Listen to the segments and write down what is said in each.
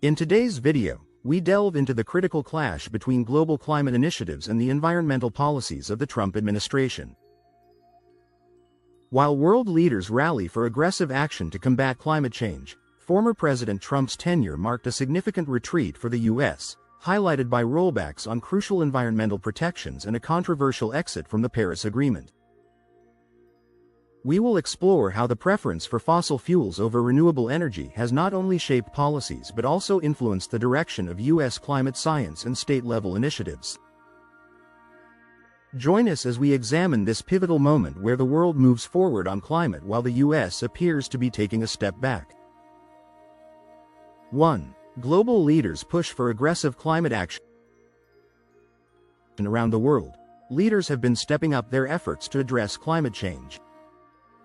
In today's video, we delve into the critical clash between global climate initiatives and the environmental policies of the Trump administration. While world leaders rally for aggressive action to combat climate change, former President Trump's tenure marked a significant retreat for the U.S., highlighted by rollbacks on crucial environmental protections and a controversial exit from the Paris Agreement. We will explore how the preference for fossil fuels over renewable energy has not only shaped policies but also influenced the direction of U.S. climate science and state-level initiatives. Join us as we examine this pivotal moment where the world moves forward on climate while the U.S. appears to be taking a step back. 1. Global leaders push for aggressive climate action. Around the world, leaders have been stepping up their efforts to address climate change.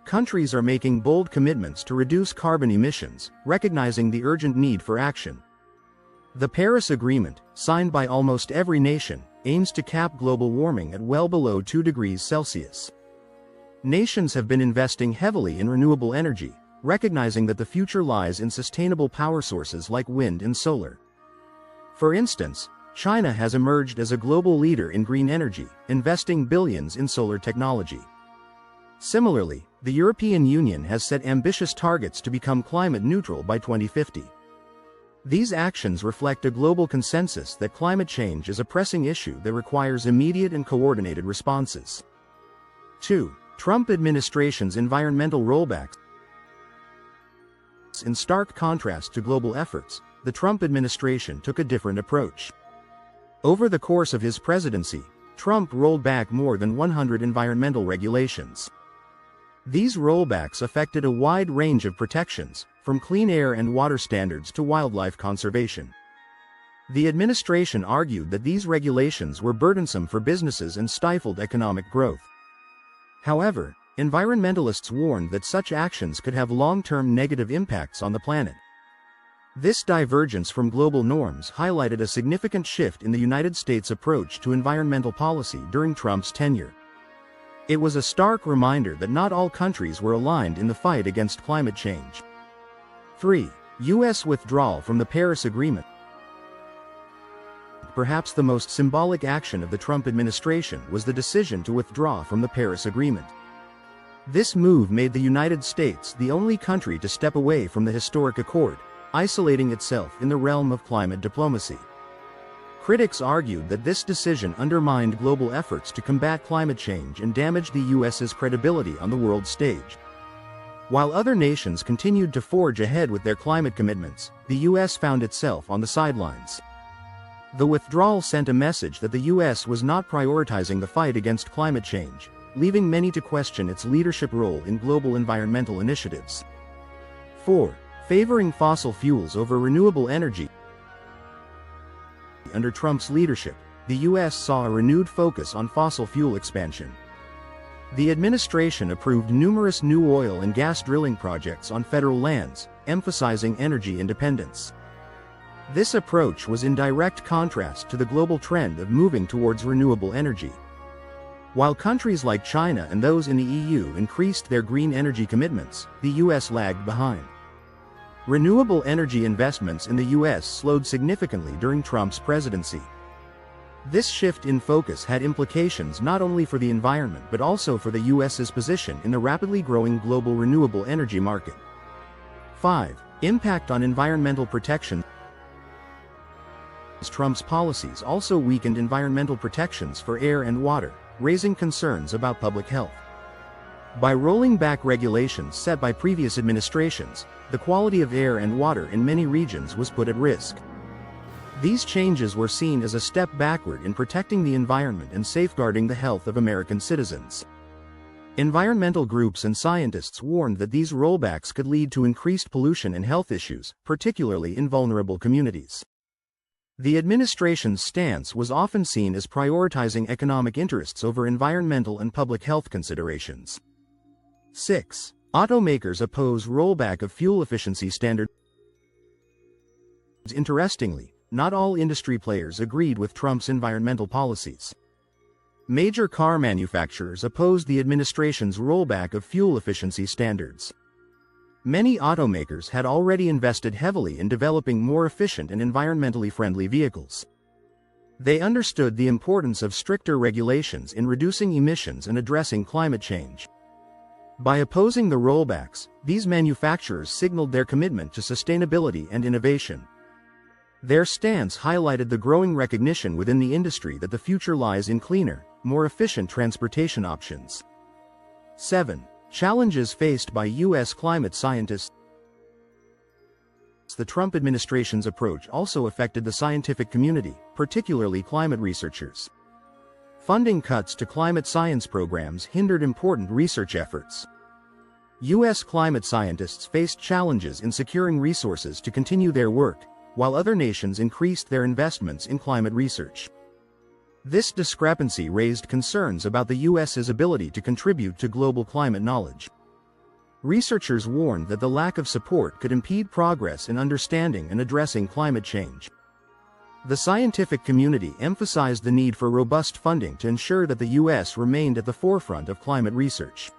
Countries are making bold commitments to reduce carbon emissions, recognizing the urgent need for action. The Paris Agreement, signed by almost every nation, aims to cap global warming at well below 2 degrees Celsius. Nations have been investing heavily in renewable energy, recognizing that the future lies in sustainable power sources like wind and solar. For instance, China has emerged as a global leader in green energy, investing billions in solar technology. Similarly, the European Union has set ambitious targets to become climate neutral by 2050. These actions reflect a global consensus that climate change is a pressing issue that requires immediate and coordinated responses. 2. Trump administration's environmental rollbacks. In stark contrast to global efforts, the Trump administration took a different approach. Over the course of his presidency, Trump rolled back more than 100 environmental regulations. These rollbacks affected a wide range of protections, from clean air and water standards to wildlife conservation. The administration argued that these regulations were burdensome for businesses and stifled economic growth. However, environmentalists warned that such actions could have long-term negative impacts on the planet. This divergence from global norms highlighted a significant shift in the United States' approach to environmental policy during Trump's tenure. It was a stark reminder that not all countries were aligned in the fight against climate change. 3. U.S. withdrawal from the Paris Agreement. Perhaps the most symbolic action of the Trump administration was the decision to withdraw from the Paris Agreement. This move made the United States the only country to step away from the historic accord, isolating itself in the realm of climate diplomacy. Critics argued that this decision undermined global efforts to combat climate change and damaged the U.S.'s credibility on the world stage. While other nations continued to forge ahead with their climate commitments, the U.S. found itself on the sidelines. The withdrawal sent a message that the U.S. was not prioritizing the fight against climate change, leaving many to question its leadership role in global environmental initiatives. 4. Favoring fossil fuels over renewable energy. Under Trump's leadership, the U.S. saw a renewed focus on fossil fuel expansion. The administration approved numerous new oil and gas drilling projects on federal lands, emphasizing energy independence. This approach was in direct contrast to the global trend of moving towards renewable energy. While countries like China and those in the EU increased their green energy commitments, the U.S. lagged behind. Renewable energy investments in the U.S. slowed significantly during Trump's presidency. This shift in focus had implications not only for the environment but also for the U.S.'s position in the rapidly growing global renewable energy market. 5. Impact on environmental protection. Trump's policies also weakened environmental protections for air and water, raising concerns about public health. By rolling back regulations set by previous administrations, the quality of air and water in many regions was put at risk. These changes were seen as a step backward in protecting the environment and safeguarding the health of American citizens. Environmental groups and scientists warned that these rollbacks could lead to increased pollution and health issues, particularly in vulnerable communities. The administration's stance was often seen as prioritizing economic interests over environmental and public health considerations. 6. Automakers oppose rollback of fuel efficiency standards. Interestingly, not all industry players agreed with Trump's environmental policies. Major car manufacturers opposed the administration's rollback of fuel efficiency standards. Many automakers had already invested heavily in developing more efficient and environmentally friendly vehicles. They understood the importance of stricter regulations in reducing emissions and addressing climate change. By opposing the rollbacks, these manufacturers signaled their commitment to sustainability and innovation. Their stance highlighted the growing recognition within the industry that the future lies in cleaner, more efficient transportation options. 7. Challenges faced by U.S. climate scientists. The Trump administration's approach also affected the scientific community, particularly climate researchers. Funding cuts to climate science programs hindered important research efforts. U.S. climate scientists faced challenges in securing resources to continue their work, while other nations increased their investments in climate research. This discrepancy raised concerns about the U.S.'s ability to contribute to global climate knowledge. Researchers warned that the lack of support could impede progress in understanding and addressing climate change. The scientific community emphasized the need for robust funding to ensure that the U.S. remained at the forefront of climate research.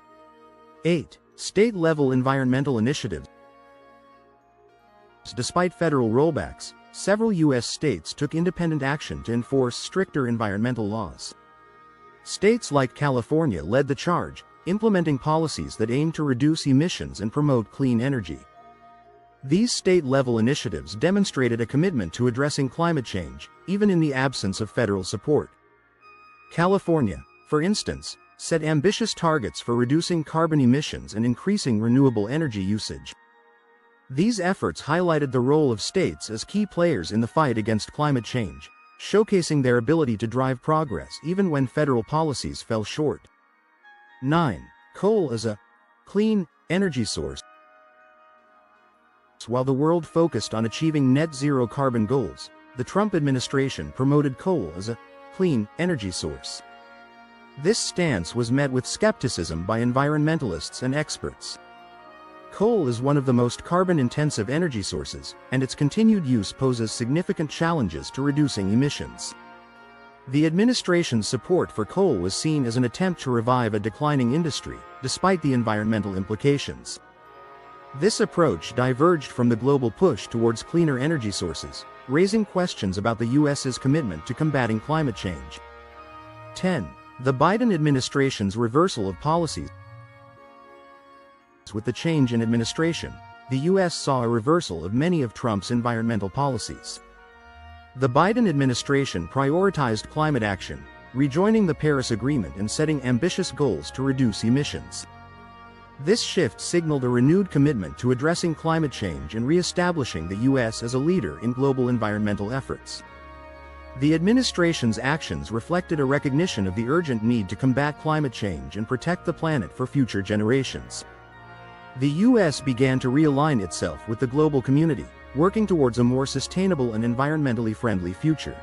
8. State-level environmental initiatives. Despite federal rollbacks, several U.S. states took independent action to enforce stricter environmental laws. States like California led the charge, implementing policies that aim to reduce emissions and promote clean energy. These state-level initiatives demonstrated a commitment to addressing climate change, even in the absence of federal support. California, for instance, set ambitious targets for reducing carbon emissions and increasing renewable energy usage. These efforts highlighted the role of states as key players in the fight against climate change, showcasing their ability to drive progress even when federal policies fell short. 9. Coal as a clean energy source. While the world focused on achieving net zero carbon goals, the Trump administration promoted coal as a clean energy source. This stance was met with skepticism by environmentalists and experts. Coal is one of the most carbon-intensive energy sources, and its continued use poses significant challenges to reducing emissions. The administration's support for coal was seen as an attempt to revive a declining industry, despite the environmental implications. This approach diverged from the global push towards cleaner energy sources, raising questions about the U.S.'s commitment to combating climate change. 10. The Biden administration's reversal of policies. With the change in administration, the U.S. saw a reversal of many of Trump's environmental policies. The Biden administration prioritized climate action, rejoining the Paris Agreement and setting ambitious goals to reduce emissions. This shift signaled a renewed commitment to addressing climate change and re-establishing the U.S. as a leader in global environmental efforts. The administration's actions reflected a recognition of the urgent need to combat climate change and protect the planet for future generations. The U.S. began to realign itself with the global community, working towards a more sustainable and environmentally friendly future.